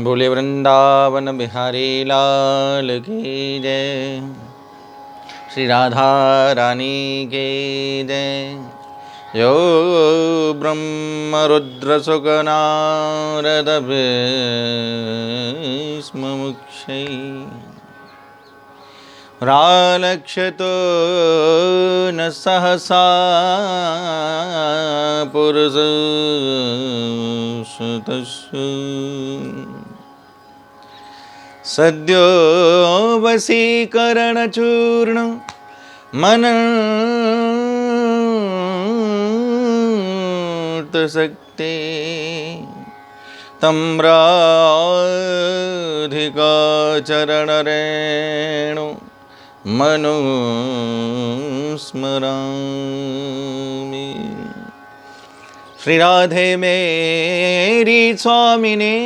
बोले वृंदावन बिहारी लाल की जय। श्री राधा रानी की जय। यो ब्रह्म रुद्र सुगनारद भीष्म मुक्षै रालक्षतो न सहसा पुरुषस्तस्य सद्यो वशीकरणचूर्ण मनन्तशक्ति तं राधिका चरणरेणु मनुस्मरामि। श्री राधे मेरी स्वामिनी,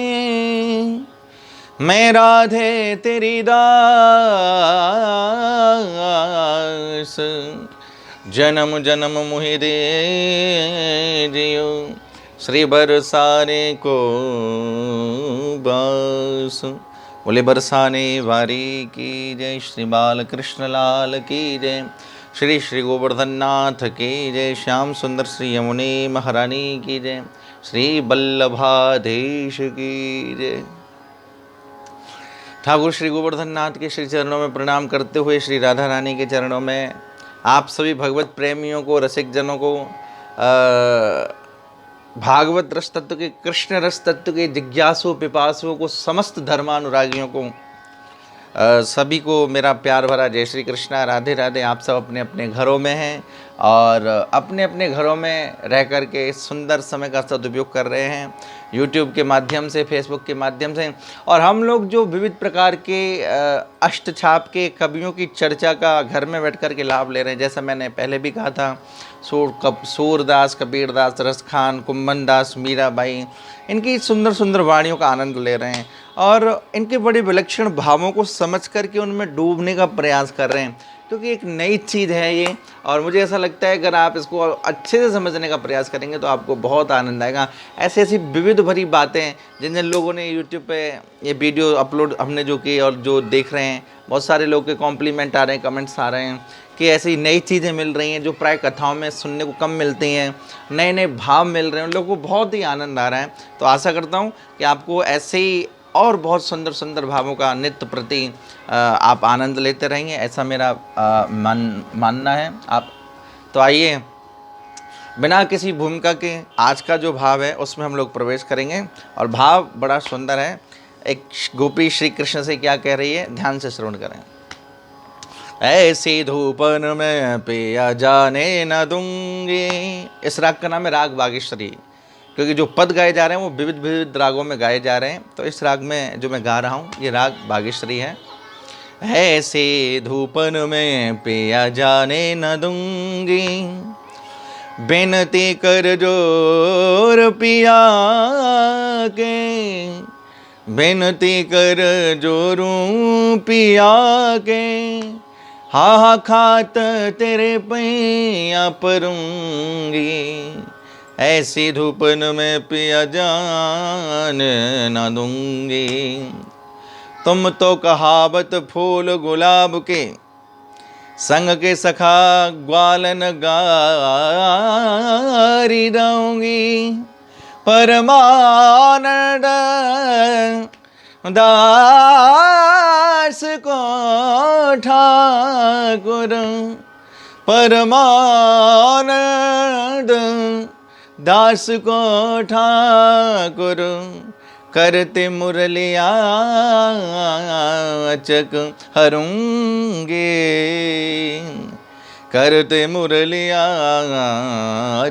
मैं राधे तेरी दास, जन्म जन्म मुहि दे जियो श्री बरसाने को बास। बोले बरसाने वारी की जय। श्री बाल कृष्ण लाल की जय। श्री श्री गोवर्धन नाथ की जय। श्याम सुंदर श्री यमुने महारानी की जय। श्री बल्लभाधीश की जय। ठाकुर श्री गोवर्धन नाथ के श्री चरणों में प्रणाम करते हुए श्री राधा रानी के चरणों में आप सभी भगवत प्रेमियों को, रसिक जनों को, भागवत रस तत्व के, कृष्ण रस तत्व के जिज्ञासु पिपासुओं को, समस्त धर्मानुरागियों को, सभी को मेरा प्यार भरा जय श्री कृष्णा। राधे राधे। आप सब अपने अपने घरों में हैं और अपने अपने घरों में रह कर के इस सुंदर समय का सदुपयोग कर रहे हैं, यूट्यूब के माध्यम से, फेसबुक के माध्यम से। और हम लोग जो विविध प्रकार के अष्टछाप के कवियों की चर्चा का घर में बैठ कर के लाभ ले रहे हैं। जैसा मैंने पहले भी कहा था, सूरदास, कबीरदास, रसखान, कुम्भन दास, मीराबाई, इनकी सुंदर सुंदर वाणियों का आनंद ले रहे हैं और इनके बड़े विलक्षण भावों को समझ करके उनमें डूबने का प्रयास कर रहे हैं, क्योंकि एक नई चीज़ है ये। और मुझे ऐसा लगता है अगर आप इसको अच्छे से समझने का प्रयास करेंगे तो आपको बहुत आनंद आएगा। ऐसी ऐसी विविध भरी बातें जिन जिन लोगों ने यूट्यूब पे ये वीडियो अपलोड हमने जो की और जो देख रहे हैं, बहुत सारे लोग के कॉम्प्लीमेंट आ रहे हैं, कमेंट्स आ रहे हैं कि ऐसी नई चीज़ें मिल रही हैं जो प्राय कथाओं में सुनने को कम मिलती हैं, नए नए भाव मिल रहे हैं, उन लोगों को बहुत ही आनंद आ रहा है। तो आशा करता हूँ कि आपको ऐसे ही और बहुत सुंदर सुंदर भावों का नित्य प्रति आप आनंद लेते रहेंगे, ऐसा मेरा मानना है। आप तो आइए बिना किसी भूमिका के आज का जो भाव है उसमें हम लोग प्रवेश करेंगे। और भाव बड़ा सुंदर है। एक गोपी श्री कृष्ण से क्या कह रही है, ध्यान से श्रवण करें। ऐसी धूपन में पिया जाने न दूंगी। इस राग का नाम है राग बागेश्वरी, क्योंकि जो पद गाए जा रहे हैं वो विविध विविध रागों में गाए जा रहे हैं। तो इस राग में जो मैं गा रहा हूँ ये राग बागेश्वरी है। ऐसे धूपन में पिया जाने न दूंगी, बेनती कर जोर पिया के, बेनती कर जोरूं पिया के, हा खात तेरे पैया परूंगी। ऐसी धूपन में पिया जान न दूंगी। तुम तो कहावत फूल गुलाब के, संग के सखा ग्वालन गारी दूंगी। परमानंद दास को ठाकुर, परमानंद दास को ठाकुर, करते मुरलिया चक हरूंगे, करते मुरलिया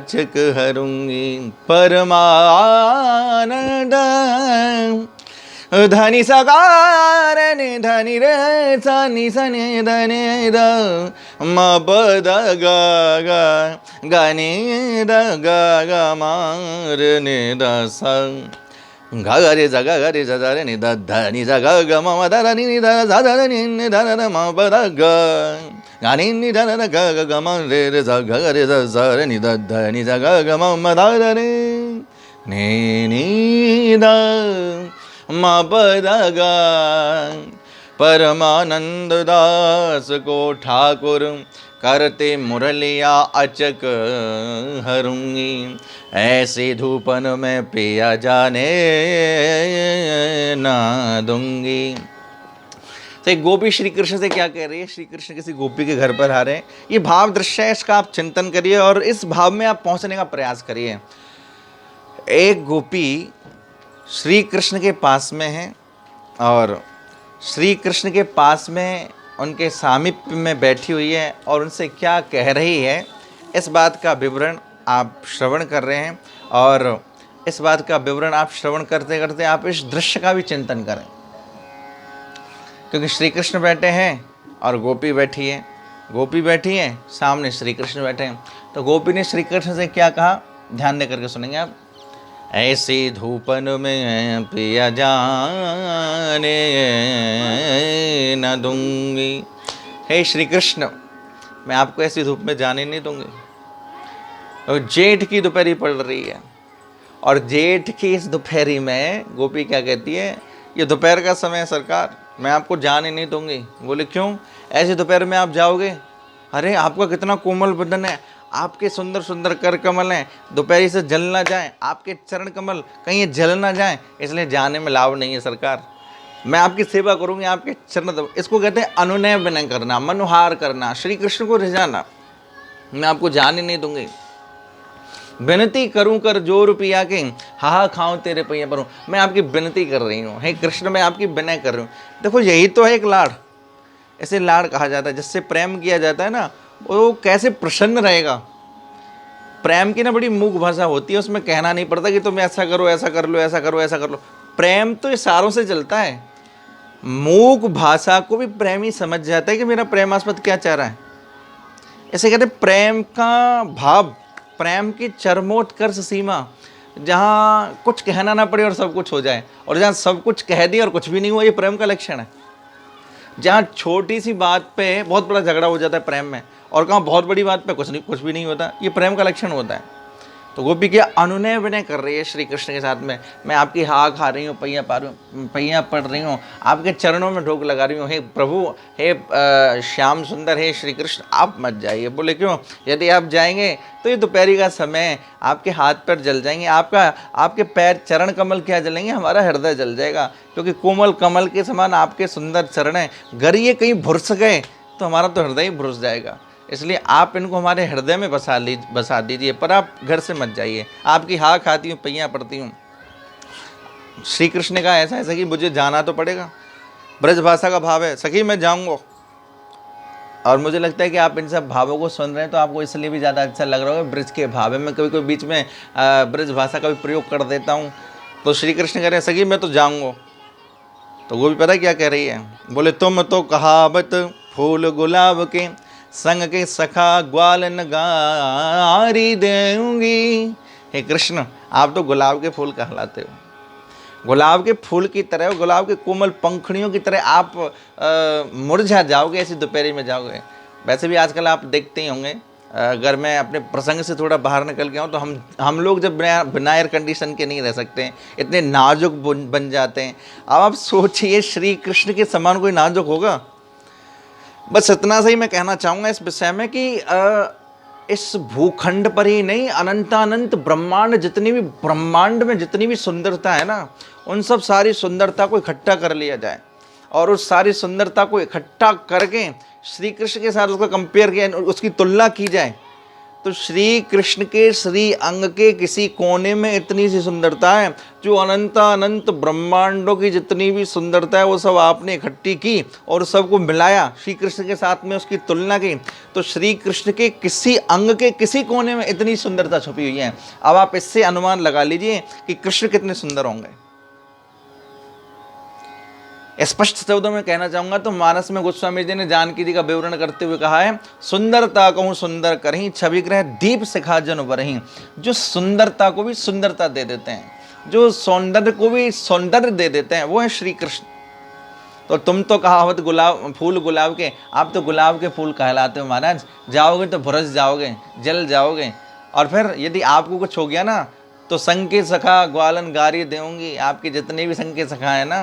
चक हरूंगी। परमानंद धनी सकार नि धनी रे सनी सनी धनी द म पद ग ग गनी द ग ग मार नि द स ग ग रे ज ग ग रे ज रे नि द ध नि ज ग ग म म द र नि द ज द नि नि द र म पद ग गनी नि द र ग ग ग म रे रे ज ग ग रे ज ज रे नि द ध नि ज ग ग म म द र नि नि नि द मबदगा। परमानंद दास को ठाकुर करते मुरलिया अचक हरूंगी, ऐसे धूपन में पिया जाने ना दूंगी। तो एक गोपी श्री कृष्ण से क्या कह रही है? श्री कृष्ण किसी गोपी के घर पर आ रहे हैं। ये भाव दृश्य है, इसका आप चिंतन करिए और इस भाव में आप पहुंचने का प्रयास करिए। एक गोपी श्री कृष्ण के पास में है और श्री कृष्ण के पास में उनके सामीप्य में बैठी हुई है और उनसे क्या कह रही है, इस बात का विवरण आप श्रवण कर रहे हैं। और इस बात का विवरण आप श्रवण करते करते आप इस दृश्य का भी चिंतन करें, क्योंकि श्री कृष्ण बैठे हैं और गोपी बैठी है। गोपी बैठी है, सामने श्री कृष्ण बैठे हैं। तो गोपी ने श्री कृष्ण से क्या कहा, ध्यान दे करके सुनेंगे आप। ऐसी धूपन में पिया जाने न दूंगी। हे श्री कृष्ण, मैं आपको ऐसी धूप में जाने नहीं दूंगी। तो जेठ की दोपहरी पड़ रही है और जेठ की इस दोपहरी में गोपी क्या कहती है, ये दोपहर का समय है सरकार, मैं आपको जाने नहीं दूंगी। बोले क्यों? ऐसे दोपहर में आप जाओगे? अरे आपका कितना कोमल बदन है, आपके सुंदर सुंदर कर कमल हैं, दोपहरी से जल ना जाए, आपके चरण कमल कहीं जल ना जाए, इसलिए जाने में लाभ नहीं है सरकार। मैं आपकी सेवा करूंगी, आपके चरण। इसको कहते हैं अनुनय विनय करना, मनुहार करना, श्री कृष्ण को रिझाना। मैं आपको जाने नहीं दूंगी। विनती करूं कर जोर पिया के, हा खाऊं तेरे पैया परूं। मैं आपकी विनती कर रही हूँ, हे कृष्ण मैं आपकी विनय कर रही हूँ। देखो यही तो है एक लाड़, ऐसे लाड़ कहा जाता है। जिससे प्रेम किया जाता है ना, वो कैसे प्रसन्न रहेगा। प्रेम की ना बड़ी मूक भाषा होती है, उसमें कहना नहीं पड़ता कि तुम ऐसा करो, ऐसा कर लो, ऐसा करो, ऐसा कर लो। प्रेम तो इशारों से चलता है। मूक भाषा को भी प्रेम ही समझ जाता है कि मेरा प्रेमास्पद क्या चाह रहा है। ऐसे कहते प्रेम का भाव, प्रेम की चरमोत्कर्ष सीमा, जहाँ कुछ कहना ना पड़े और सब कुछ हो जाए, और जहाँ सब कुछ कह दिया और कुछ भी नहीं हुआ, ये प्रेम का लक्षण है। जहाँ छोटी सी बात पे बहुत बड़ा झगड़ा हो जाता है प्रेम में, और कहाँ बहुत बड़ी बात पे कुछ भी नहीं होता, ये प्रेम का लक्षण होता है। तो गोपी क्या अनुनय विनय कर रही है श्री कृष्ण के साथ में। मैं आपकी हाँ खा रही हूँ, पैया पढ़ रही हूँ, आपके चरणों में ढोक लगा रही हूँ। हे प्रभु, हे श्याम सुंदर, हे श्री कृष्ण, आप मत जाइए। बोले क्यों? यदि आप जाएंगे तो ये दोपहरी का समय, आपके हाथ पैर जल जाएंगे, आपके पैर चरण कमल क्या जलेंगे, हमारा हृदय जल जाएगा। क्योंकि कोमल कमल के समान आपके सुंदर चरण हैं, अगर ये कहीं भुरस गए तो हमारा तो हृदय ही भुरस जाएगा। इसलिए आप इनको हमारे हृदय में बसा दीजिए, पर आप घर से मत जाइए। आपकी हाँ खाती हूँ, पैया पड़ती हूँ। श्री कृष्ण ने कहा ऐसा है सखी, मुझे जाना तो पड़ेगा। ब्रज भाषा का भाव है, सखी मैं जाऊँगा। और मुझे लगता है कि आप इन सब भावों को सुन रहे हैं तो आपको इसलिए भी ज़्यादा अच्छा लग रहा होगा। ब्रज के भाव है, मैं कभी कभी बीच में ब्रज भाषा का भी प्रयोग कर देता हूँ। तो श्री कृष्ण कह रहे हैं सखी मैं तो जाऊँगा। तो वो भी पता क्या कह रही है? बोले तुम तो कहावत फूल गुलाब के, संग के सखा ग्वाल नगारी देऊंगी। हे कृष्ण, आप तो गुलाब के फूल कहलाते हो। गुलाब के फूल की तरह, गुलाब के कोमल पंखुड़ियों की तरह आप मुरझा जाओगे, ऐसी दोपहरी में जाओगे। वैसे भी आजकल आप देखते ही होंगे, अगर मैं अपने प्रसंग से थोड़ा बाहर निकल गया हूँ, तो हम लोग जब बिना एयर कंडीशन के नहीं रह सकते, इतने नाजुक बन जाते हैं। अब आप सोचिए श्री कृष्ण के समान कोई नाजुक होगा? बस इतना सही मैं कहना चाहूँगा इस विषय में कि इस भूखंड पर ही नहीं, अनंतानंत ब्रह्मांड, ब्रह्मांड में जितनी भी सुंदरता है ना, उन सब सारी सुंदरता को इकट्ठा कर लिया जाए और उस सारी सुंदरता को इकट्ठा करके श्री कृष्ण के साथ उसका कंपेयर किया, उसकी तुलना की जाए, तो श्री कृष्ण के श्री अंग के किसी कोने में इतनी सी सुंदरता है, जो अनंत ब्रह्मांडों की जितनी भी सुंदरता है वो सब आपने इकट्ठी की और सबको मिलाया, श्री कृष्ण के साथ में उसकी तुलना की, तो श्री कृष्ण के किसी अंग के किसी कोने में इतनी सुंदरता छुपी हुई है। अब आप इससे अनुमान लगा लीजिए कि कृष्ण कितने सुंदर होंगे। स्पष्ट शब्दों में कहना चाहूंगा तो मानस में गोस्वामी जी ने जानकी जी का विवरण करते हुए कहा है, सुंदरता कहूँ सुंदर करहीं, छवि ग्रह दीप शिखा जन बरहीं। जो सुंदरता को भी सुंदरता दे देते हैं, जो सौंदर्य को भी सौंदर्य दे देते हैं, वो है श्री कृष्ण। तो तुम तो कहावत फूल गुलाब के, आप तो गुलाब के फूल कहलाते हो महाराज। जाओगे तो भुरस जाओगे, जल जाओगे, और फिर यदि आपको कुछ हो गया ना तो संग के सखा ग्वालन गारी देंगी, आपके जितने भी संग के सखा है ना,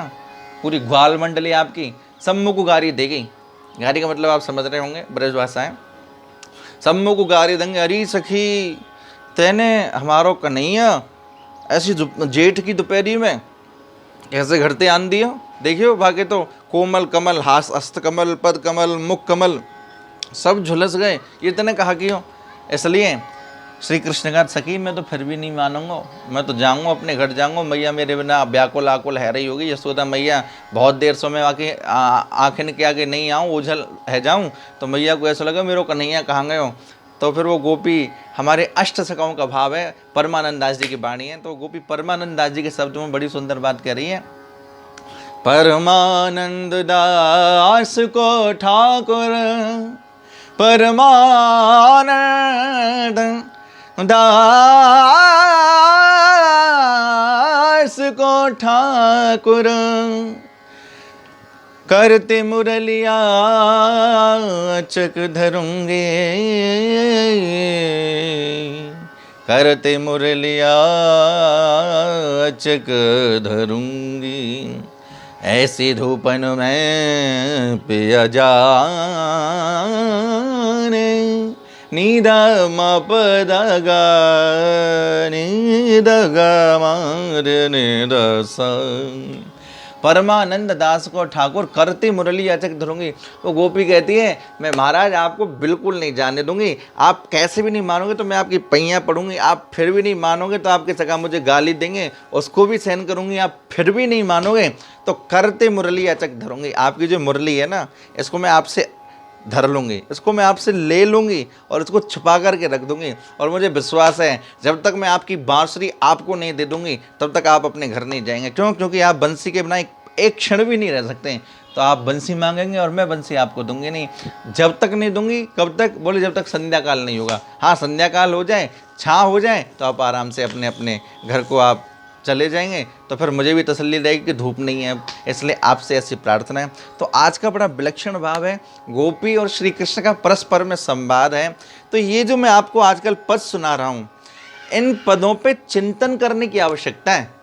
पूरी ग्वाल मंडली आपकी सम्मु को गारी देगी। गारी का मतलब आप समझ रहे होंगे, ब्रज भाषा है। सम्मु को गारी देंगे, अरे सखी तेने हमारो कन्हैया ऐसी जेठ की दोपहरी में कैसे घर ते आन दियो। देखियो भागे तो कोमल कमल, हास हस्त कमल, पद कमल, मुख कमल सब झुलस गए। ये तने कहा क्यों? इसलिए श्री कृष्ण का सखी मैं तो फिर भी नहीं मानूंगा, मैं तो जाऊंगा अपने घर जाऊंगा, मैया मेरे बिना व्याकुल आकुल है रही होगी। यशोदा मैया बहुत देर से मैं आके आखिर के आगे नहीं आऊँ, ओझल है जाऊँ, तो मैया को ऐसा लगा मेरे कन्हैया कहाँ गए हो। तो फिर वो गोपी हमारे अष्ट सखाओं का भाव है, परमानंद दास जी की वाणी है। तो गोपी परमानंद दास जी के शब्द में बड़ी सुंदर बात कह रही है। परमानंद दास को ठाकुर परमानंद दास को ठाकुर करते मुरलिया चक धरूंगे, करते मुरलिया चक धरूंगी, ऐसी धूपन में पिया जाने, नीदा मपदगा नीदगा मारने दसा। परमानंद दास को ठाकुर करती मुरली अचक धरूंगी। वो गोपी कहती है मैं महाराज आपको बिल्कुल नहीं जाने दूंगी, आप कैसे भी नहीं मानोगे तो मैं आपकी पैया पड़ूंगी, आप फिर भी नहीं मानोगे तो आपके सगा मुझे गाली देंगे, उसको भी सहन करूंगी, आप फिर भी नहीं मानोगे तो करते मुरली अचक धरूंगी। आपकी जो मुरली है ना, इसको मैं आपसे धर लूँगी, इसको मैं आपसे ले लूँगी और इसको छुपा करके रख दूँगी। और मुझे विश्वास है जब तक मैं आपकी बांसुरी आपको नहीं दे दूँगी तब तक आप अपने घर नहीं जाएंगे। क्यों? क्योंकि आप बंसी के बिना एक क्षण भी नहीं रह सकते। तो आप बंसी मांगेंगे और मैं बंसी आपको दूंगी नहीं। जब तक नहीं दूंगी, कब तक? बोले जब तक संध्या काल नहीं होगा। हाँ, संध्या काल हो जाए, छाँव हो जाए तो आप आराम से अपने अपने घर को आप चले जाएंगे, तो फिर मुझे भी तसल्ली रहेगी कि धूप नहीं है। इसलिए आपसे ऐसी प्रार्थना है। तो आज का बड़ा विलक्षण भाव है, गोपी और श्री कृष्ण का परस्पर में संवाद है। तो ये जो मैं आपको आजकल पद सुना रहा हूँ, इन पदों पे चिंतन करने की आवश्यकता है।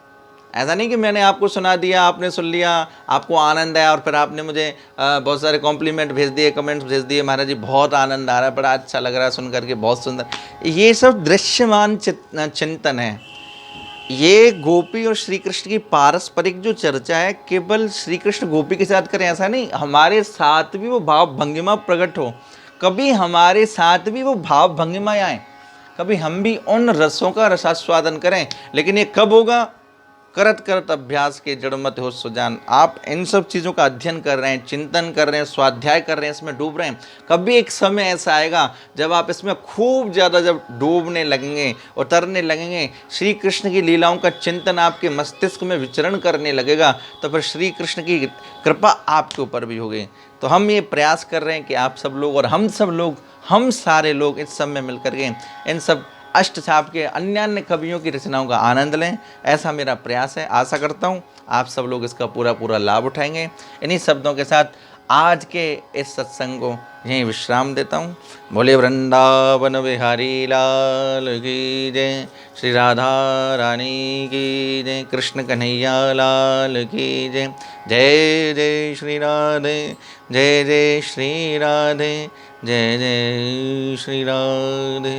ऐसा नहीं कि मैंने आपको सुना दिया, आपने सुन लिया, आपको आनंद आया और फिर आपने मुझे बहुत सारे कॉम्प्लीमेंट भेज दिए, कमेंट्स भेज दिए, महाराज जी बहुत आनंद आ रहा है, बड़ा अच्छा लग रहा है सुन करके, बहुत सुंदर। ये सब दृश्यमान चिंतन है। ये गोपी और श्री कृष्ण की पारस्परिक जो चर्चा है, केवल श्री कृष्ण गोपी के साथ करें ऐसा नहीं, हमारे साथ भी वो भाव भंगिमा प्रकट हो, कभी हमारे साथ भी वो भाव भंगिमा आए, कभी हम भी उन रसों का रसास्वादन करें। लेकिन ये कब होगा? करत करत अभ्यास के जड़ मत हो सुजान। आप इन सब चीज़ों का अध्ययन कर रहे हैं, चिंतन कर रहे हैं, स्वाध्याय कर रहे हैं, इसमें डूब रहे हैं। कभी एक समय ऐसा आएगा जब आप इसमें खूब ज़्यादा जब डूबने लगेंगे, उतरने लगेंगे, श्री कृष्ण की लीलाओं का चिंतन आपके मस्तिष्क में विचरण करने लगेगा, तो फिर श्री कृष्ण की कृपा आपके ऊपर भी होगी। तो हम ये प्रयास कर रहे हैं कि आप सब लोग और हम सब लोग, हम सारे लोग इस समय मिलकर के इन सब अष्ट छाप के अन्य अन्य कवियों की रचनाओं का आनंद लें, ऐसा मेरा प्रयास है। आशा करता हूँ आप सब लोग इसका पूरा पूरा लाभ उठाएंगे। इन्हीं शब्दों के साथ आज के इस सत्संग को यहीं विश्राम देता हूँ। बोले वृंदावन बिहारी लाल की जय, श्री राधा रानी की जय, कृष्ण कन्हैया लाल की जय। जय जय श्री राधे, जय जय श्री राधे, जय जय श्री राधे।